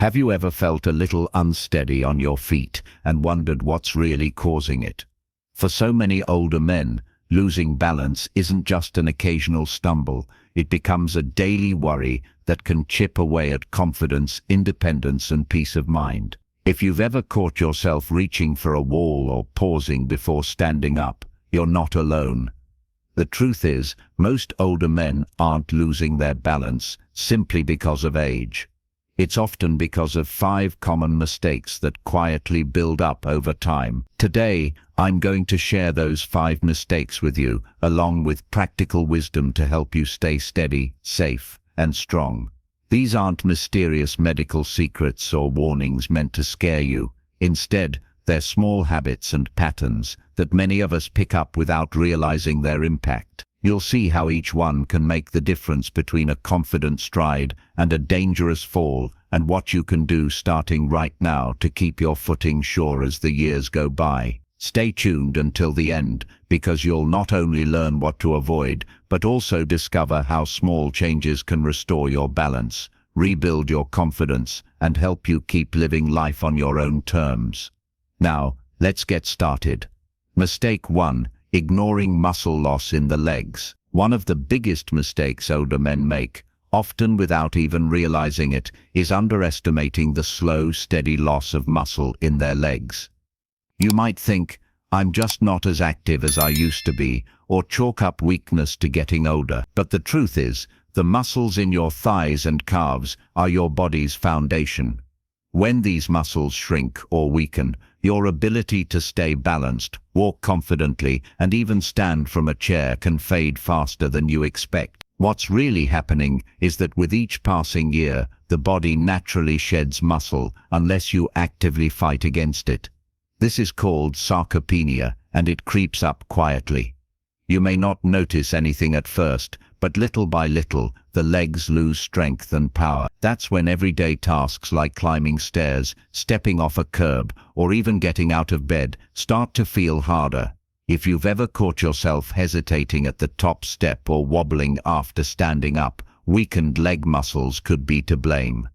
Have you ever felt a little unsteady on your feet and wondered what's really causing it? For so many older men, losing balance isn't just an occasional stumble, it becomes a daily worry that can chip away at confidence, independence, and peace of mind. If you've ever caught yourself reaching for a wall or pausing before standing up, you're not alone. The truth is, most older men aren't losing their balance simply because of age. It's often because of 5 common mistakes that quietly build up over time. Today, I'm going to share those 5 mistakes with you, along with practical wisdom to help you stay steady, safe, and strong. These aren't mysterious medical secrets or warnings meant to scare you. Instead, they're small habits and patterns that many of us pick up without realizing their impact. You'll see how each one can make the difference between a confident stride and a dangerous fall, and what you can do starting right now to keep your footing sure as the years go by. Stay tuned until the end, because you'll not only learn what to avoid, but also discover how small changes can restore your balance, rebuild your confidence, and help you keep living life on your own terms. Now, let's get started. Mistake 1. Ignoring muscle loss in the legs. One of the biggest mistakes older men make, often without even realizing it, is underestimating the slow, steady loss of muscle in their legs. You might think, I'm just not as active as I used to be, or chalk up weakness to getting older. But the truth is, the muscles in your thighs and calves are your body's foundation. When these muscles shrink or weaken, your ability to stay balanced, walk confidently, and even stand from a chair can fade faster than you expect. What's really happening is that with each passing year, the body naturally sheds muscle unless you actively fight against it. This is called sarcopenia, and it creeps up quietly. You may not notice anything at first, but little by little, the legs lose strength and power. That's when everyday tasks like climbing stairs, stepping off a curb, or even getting out of bed start to feel harder. If you've ever caught yourself hesitating at the top step or wobbling after standing up, weakened leg muscles could be to blame.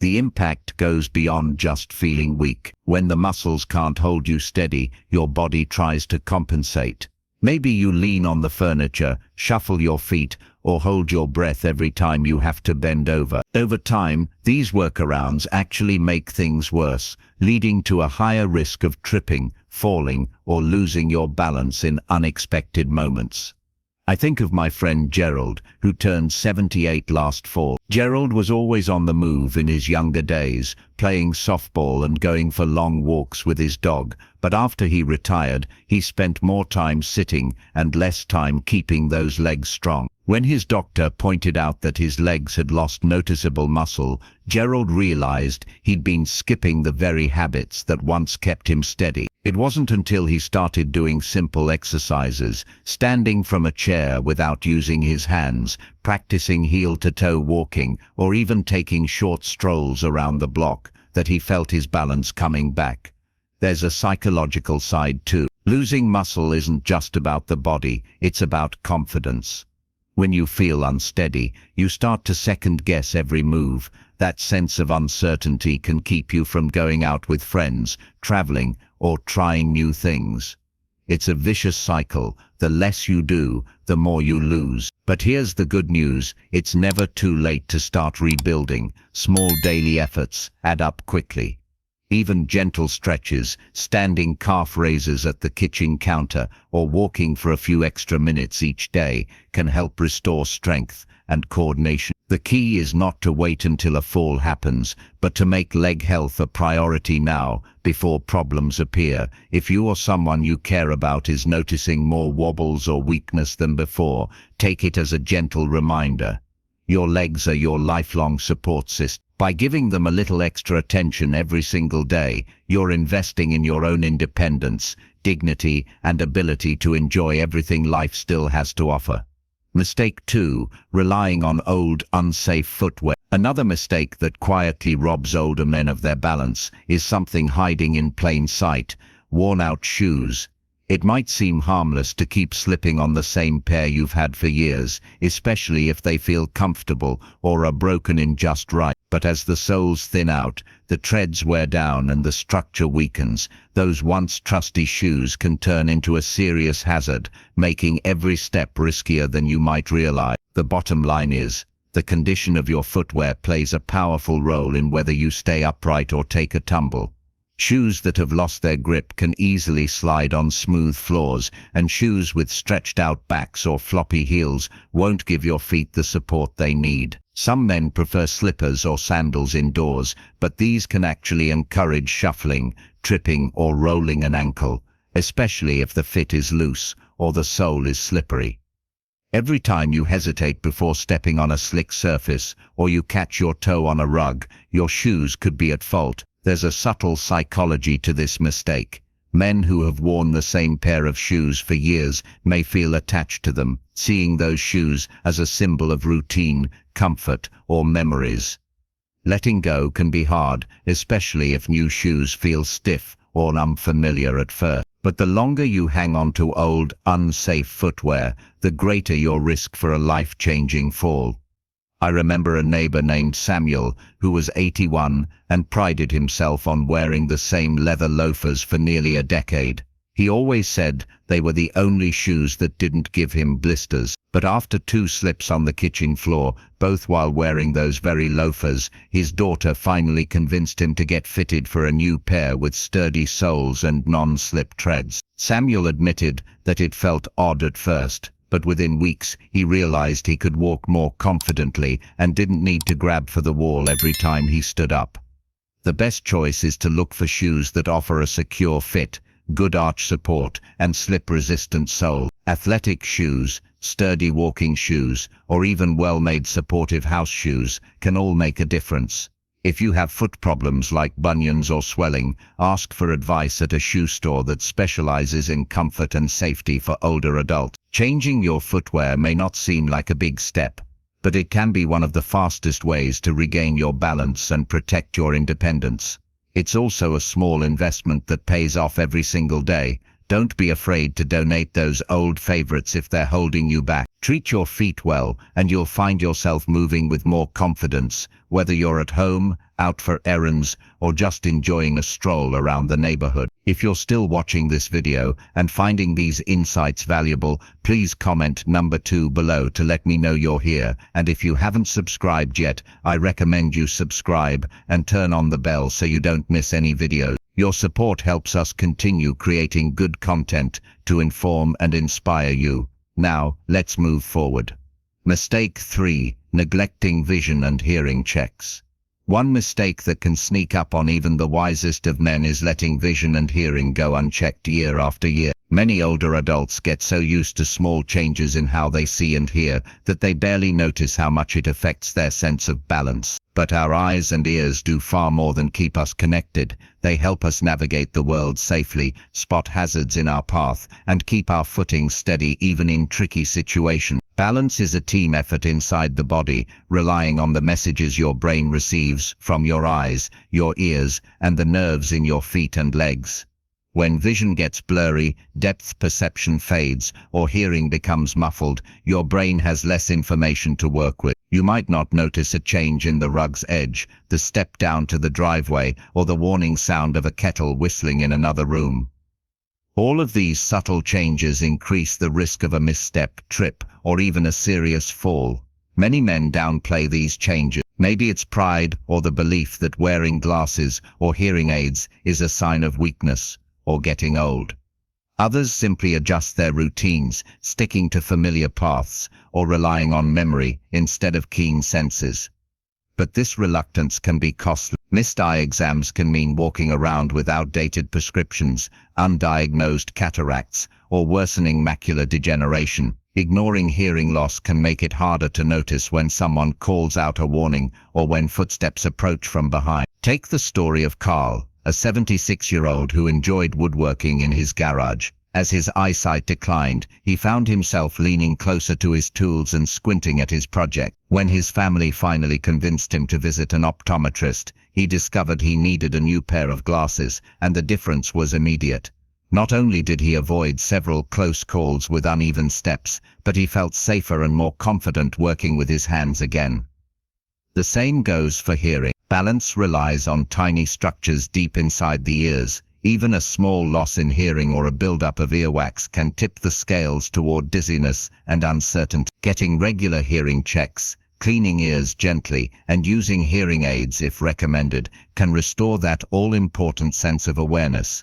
The impact goes beyond just feeling weak. When the muscles can't hold you steady, your body tries to compensate. Maybe you lean on the furniture, shuffle your feet, or hold your breath every time you have to bend over. Over time, these workarounds actually make things worse, leading to a higher risk of tripping, falling, or losing your balance in unexpected moments. I think of my friend Gerald, who turned 78 last fall. Gerald was always on the move in his younger days, playing softball and going for long walks with his dog, but after he retired, he spent more time sitting and less time keeping those legs strong. When his doctor pointed out that his legs had lost noticeable muscle, Gerald realized he'd been skipping the very habits that once kept him steady. It wasn't until he started doing simple exercises, standing from a chair without using his hands, practicing heel-to-toe walking, or even taking short strolls around the block, that he felt his balance coming back. There's a psychological side too. Losing muscle isn't just about the body, it's about confidence. When you feel unsteady, you start to second-guess every move. That sense of uncertainty can keep you from going out with friends, traveling, or trying new things. It's a vicious cycle. The less you do, the more you lose. But here's the good news. It's never too late to start rebuilding. Small daily efforts add up quickly. Even gentle stretches, standing calf raises at the kitchen counter, or walking for a few extra minutes each day can help restore strength and coordination. The key is not to wait until a fall happens, but to make leg health a priority now, before problems appear. If you or someone you care about is noticing more wobbles or weakness than before, take it as a gentle reminder. Your legs are your lifelong support system. By giving them a little extra attention every single day, you're investing in your own independence, dignity, and ability to enjoy everything life still has to offer. Mistake 2. Relying on old, unsafe footwear. Another mistake that quietly robs older men of their balance is something hiding in plain sight: worn-out shoes. It might seem harmless to keep slipping on the same pair you've had for years, especially if they feel comfortable or are broken in just right. But as the soles thin out, the treads wear down and the structure weakens, those once trusty shoes can turn into a serious hazard, making every step riskier than you might realize. The bottom line is, the condition of your footwear plays a powerful role in whether you stay upright or take a tumble. Shoes that have lost their grip can easily slide on smooth floors, and shoes with stretched out backs or floppy heels won't give your feet the support they need. Some men prefer slippers or sandals indoors, but these can actually encourage shuffling, tripping, or rolling an ankle, especially if the fit is loose or the sole is slippery. Every time you hesitate before stepping on a slick surface, or you catch your toe on a rug, your shoes could be at fault. There's a subtle psychology to this mistake. Men who have worn the same pair of shoes for years may feel attached to them, seeing those shoes as a symbol of routine, comfort, or memories. Letting go can be hard, especially if new shoes feel stiff or unfamiliar at first. But the longer you hang on to old, unsafe footwear, the greater your risk for a life-changing fall. I remember a neighbor named Samuel, who was 81 and prided himself on wearing the same leather loafers for nearly a decade. He always said they were the only shoes that didn't give him blisters. But after 2 slips on the kitchen floor, both while wearing those very loafers, his daughter finally convinced him to get fitted for a new pair with sturdy soles and non-slip treads. Samuel admitted that it felt odd at first, but within weeks he realized he could walk more confidently and didn't need to grab for the wall every time he stood up. The best choice is to look for shoes that offer a secure fit, good arch support, and slip-resistant sole. Athletic shoes, sturdy walking shoes, or even well-made supportive house shoes can all make a difference. If you have foot problems like bunions or swelling, ask for advice at a shoe store that specializes in comfort and safety for older adults. Changing your footwear may not seem like a big step, but it can be one of the fastest ways to regain your balance and protect your independence. It's also a small investment that pays off every single day. Don't be afraid to donate those old favorites if they're holding you back. Treat your feet well, and you'll find yourself moving with more confidence, whether you're at home, out for errands, or just enjoying a stroll around the neighborhood. If you're still watching this video and finding these insights valuable, please comment number 2 below to let me know you're here. And if you haven't subscribed yet, I recommend you subscribe and turn on the bell so you don't miss any videos. Your support helps us continue creating good content to inform and inspire you. Now, let's move forward. Mistake 3. Neglecting vision and hearing checks. One mistake that can sneak up on even the wisest of men is letting vision and hearing go unchecked year after year. Many older adults get so used to small changes in how they see and hear that they barely notice how much it affects their sense of balance. But our eyes and ears do far more than keep us connected. They help us navigate the world safely, spot hazards in our path, and keep our footing steady even in tricky situations. Balance is a team effort inside the body, relying on the messages your brain receives from your eyes, your ears, and the nerves in your feet and legs. When vision gets blurry, depth perception fades, or hearing becomes muffled, your brain has less information to work with. You might not notice a change in the rug's edge, the step down to the driveway, or the warning sound of a kettle whistling in another room. All of these subtle changes increase the risk of a misstep, trip, or even a serious fall. Many men downplay these changes. Maybe it's pride or the belief that wearing glasses or hearing aids is a sign of weakness or getting old. Others simply adjust their routines, sticking to familiar paths or relying on memory instead of keen senses. But this reluctance can be costly. Missed eye exams can mean walking around with outdated prescriptions, undiagnosed cataracts, or worsening macular degeneration. Ignoring hearing loss can make it harder to notice when someone calls out a warning or when footsteps approach from behind. Take the story of Carl, a 76-year-old who enjoyed woodworking in his garage. As his eyesight declined, he found himself leaning closer to his tools and squinting at his project. When his family finally convinced him to visit an optometrist, he discovered he needed a new pair of glasses, and the difference was immediate. Not only did he avoid several close calls with uneven steps, but he felt safer and more confident working with his hands again. The same goes for hearing. Balance relies on tiny structures deep inside the ears. Even a small loss in hearing or a buildup of earwax can tip the scales toward dizziness and uncertainty. Getting regular hearing checks, cleaning ears gently, and using hearing aids if recommended can restore that all-important sense of awareness.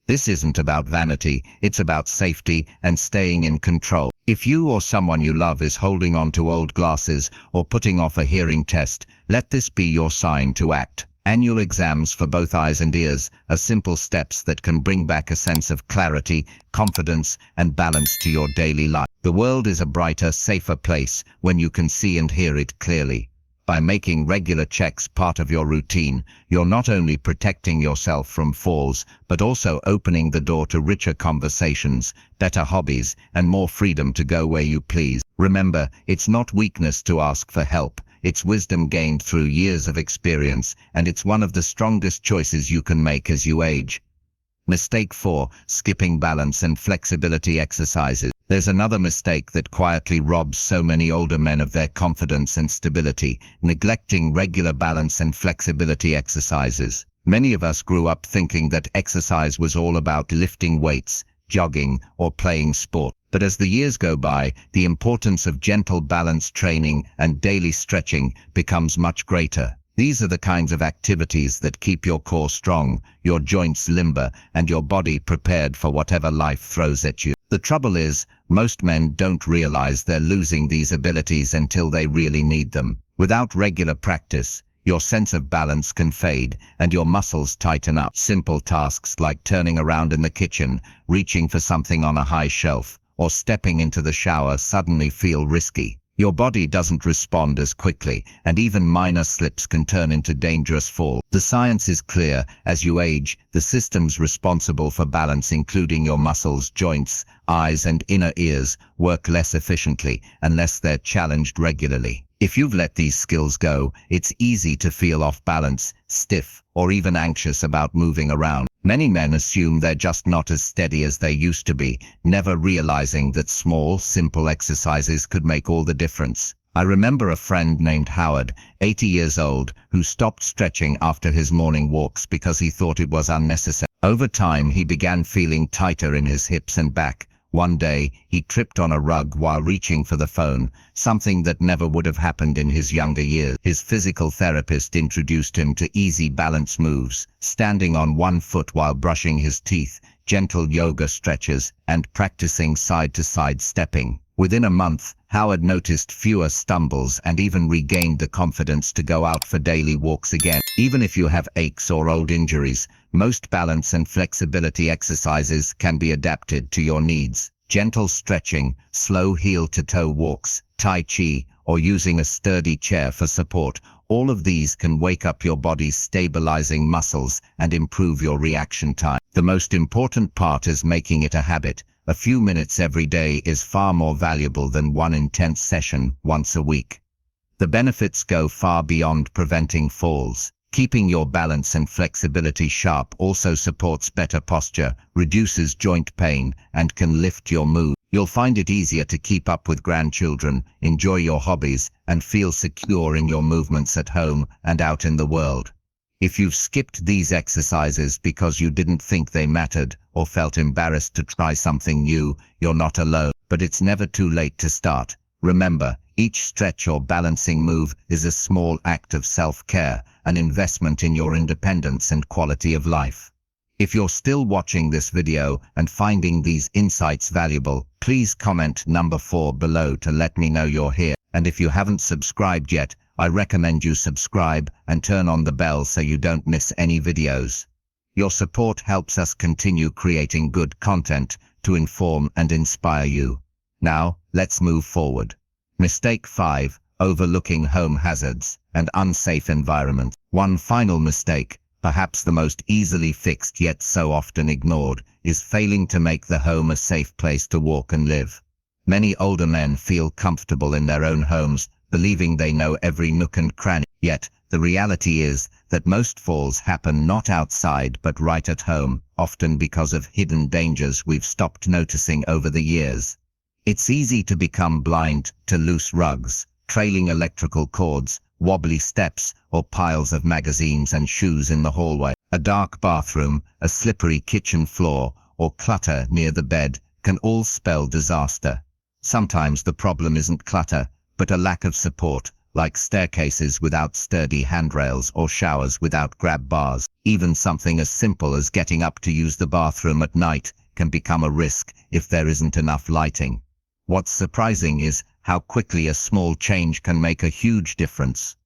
This isn't about vanity, it's about safety and staying in control. If you or someone you love is holding on to old glasses or putting off a hearing test, let this be your sign to act. Annual exams for both eyes and ears are simple steps that can bring back a sense of clarity, confidence, and balance to your daily life. The world is a brighter, safer place when you can see and hear it clearly. By making regular checks part of your routine, you're not only protecting yourself from falls, but also opening the door to richer conversations, better hobbies, and more freedom to go where you please. Remember, it's not weakness to ask for help. It's wisdom gained through years of experience, and it's one of the strongest choices you can make as you age. Mistake 4. Skipping balance and flexibility exercises. There's another mistake that quietly robs so many older men of their confidence and stability: neglecting regular balance and flexibility exercises. Many of us grew up thinking that exercise was all about lifting weights, jogging, or playing sport. But as the years go by, the importance of gentle balance training and daily stretching becomes much greater. These are the kinds of activities that keep your core strong, your joints limber, and your body prepared for whatever life throws at you. The trouble is, most men don't realize they're losing these abilities until they really need them. Without regular practice, your sense of balance can fade and your muscles tighten up. Simple tasks like turning around in the kitchen, reaching for something on a high shelf, or stepping into the shower suddenly feel risky. Your body doesn't respond as quickly, and even minor slips can turn into dangerous falls. The science is clear: as you age, the systems responsible for balance, including your muscles, joints, eyes, and inner ears, work less efficiently unless they're challenged regularly. If you've let these skills go, it's easy to feel off balance, stiff, or even anxious about moving around. Many men assume they're just not as steady as they used to be, never realizing that small, simple exercises could make all the difference. I remember a friend named Howard, 80 years old, who stopped stretching after his morning walks because he thought it was unnecessary. Over time, he began feeling tighter in his hips and back. One day, he tripped on a rug while reaching for the phone, something that never would have happened in his younger years. His physical therapist introduced him to easy balance moves, standing on one foot while brushing his teeth, gentle yoga stretches, and practicing side-to-side stepping. Within a month, Howard noticed fewer stumbles and even regained the confidence to go out for daily walks again. Even if you have aches or old injuries, most balance and flexibility exercises can be adapted to your needs. Gentle stretching, slow heel-to-toe walks, tai chi, or using a sturdy chair for support, all of these can wake up your body's stabilizing muscles and improve your reaction time. The most important part is making it a habit. A few minutes every day is far more valuable than one intense session once a week. The benefits go far beyond preventing falls. Keeping your balance and flexibility sharp also supports better posture, reduces joint pain, and can lift your mood. You'll find it easier to keep up with grandchildren, enjoy your hobbies, and feel secure in your movements at home and out in the world. If you've skipped these exercises because you didn't think they mattered or felt embarrassed to try something new, you're not alone. But it's never too late to start. Remember, each stretch or balancing move is a small act of self-care, an investment in your independence and quality of life. If you're still watching this video and finding these insights valuable, please comment number 4 below to let me know you're here. And if you haven't subscribed yet, I recommend you subscribe and turn on the bell so you don't miss any videos. Your support helps us continue creating good content to inform and inspire you. Now, let's move forward. Mistake 5. Overlooking home hazards and unsafe environments. One final mistake, perhaps the most easily fixed yet so often ignored, is failing to make the home a safe place to walk and live. Many older men feel comfortable in their own homes, believing they know every nook and cranny. Yet, the reality is that most falls happen not outside but right at home, often because of hidden dangers we've stopped noticing over the years. It's easy to become blind to loose rugs, trailing electrical cords, wobbly steps, or piles of magazines and shoes in the hallway. A dark bathroom, a slippery kitchen floor, or clutter near the bed can all spell disaster. Sometimes the problem isn't clutter, but a lack of support, like staircases without sturdy handrails or showers without grab bars. Even something as simple as getting up to use the bathroom at night can become a risk if there isn't enough lighting. What's surprising is how quickly a small change can make a huge difference.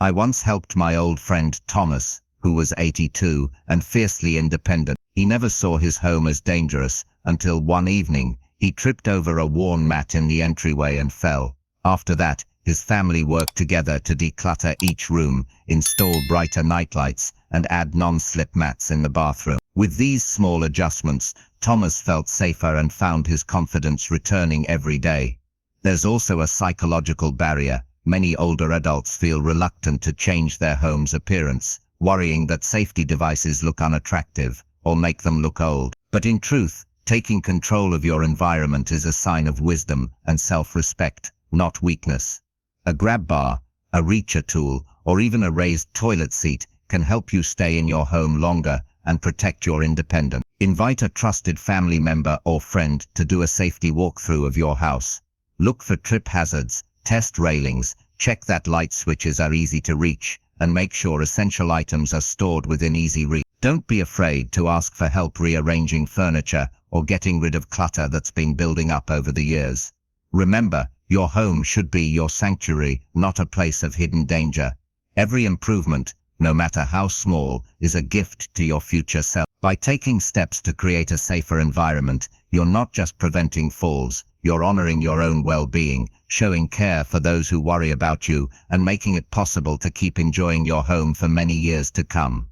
I once helped my old friend Thomas, who was 82 and fiercely independent. He never saw his home as dangerous until one evening he tripped over a worn mat in the entryway and fell. After that, his family worked together to declutter each room, install brighter nightlights, and add non-slip mats in the bathroom. With these small adjustments, Thomas felt safer and found his confidence returning every day. There's also a psychological barrier. Many older adults feel reluctant to change their home's appearance, worrying that safety devices look unattractive or make them look old. But in truth, taking control of your environment is a sign of wisdom and self-respect, not weakness. A grab bar, a reacher tool, or even a raised toilet seat can help you stay in your home longer and protect your independence. Invite a trusted family member or friend to do a safety walkthrough of your house. Look for trip hazards, test railings, check that light switches are easy to reach, and make sure essential items are stored within easy reach. Don't be afraid to ask for help rearranging furniture or getting rid of clutter that's been building up over the years. Remember, your home should be your sanctuary, not a place of hidden danger. Every improvement, no matter how small, is a gift to your future self. By taking steps to create a safer environment, you're not just preventing falls, you're honoring your own well-being, showing care for those who worry about you, and making it possible to keep enjoying your home for many years to come.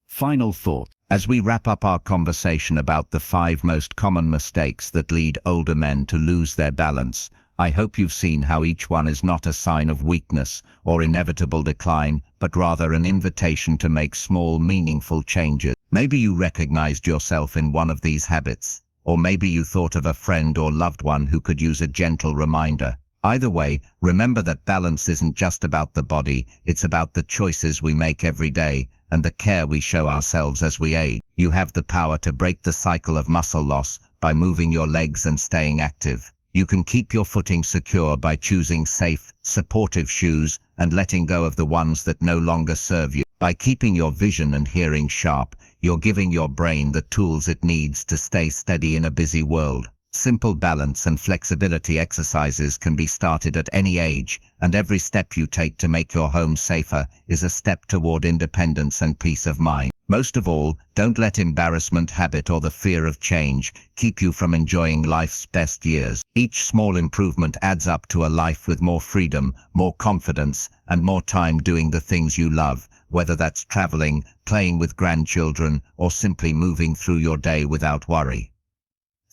Final thought. As we wrap up our conversation about the 5 most common mistakes that lead older men to lose their balance, I hope you've seen how each one is not a sign of weakness or inevitable decline, but rather an invitation to make small, meaningful changes. Maybe you recognized yourself in one of these habits, or maybe you thought of a friend or loved one who could use a gentle reminder. Either way, remember that balance isn't just about the body, it's about the choices we make every day and the care we show ourselves as we age. You have the power to break the cycle of muscle loss by moving your legs and staying active. You can keep your footing secure by choosing safe, supportive shoes and letting go of the ones that no longer serve you. By keeping your vision and hearing sharp, you're giving your brain the tools it needs to stay steady in a busy world. Simple balance and flexibility exercises can be started at any age, and every step you take to make your home safer is a step toward independence and peace of mind. Most of all, don't let embarrassment, habit, or the fear of change keep you from enjoying life's best years. Each small improvement adds up to a life with more freedom, more confidence, and more time doing the things you love, whether that's traveling, playing with grandchildren, or simply moving through your day without worry.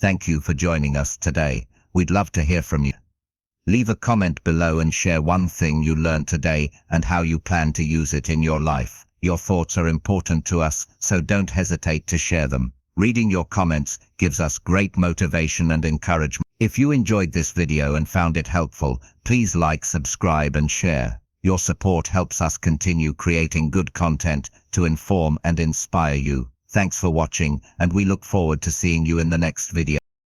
Thank you for joining us today. We'd love to hear from you. Leave a comment below and share one thing you learned today and how you plan to use it in your life. Your thoughts are important to us, so don't hesitate to share them. Reading your comments gives us great motivation and encouragement. If you enjoyed this video and found it helpful, please like, subscribe, and share. Your support helps us continue creating good content to inform and inspire you. Thanks for watching, and we look forward to seeing you in the next video.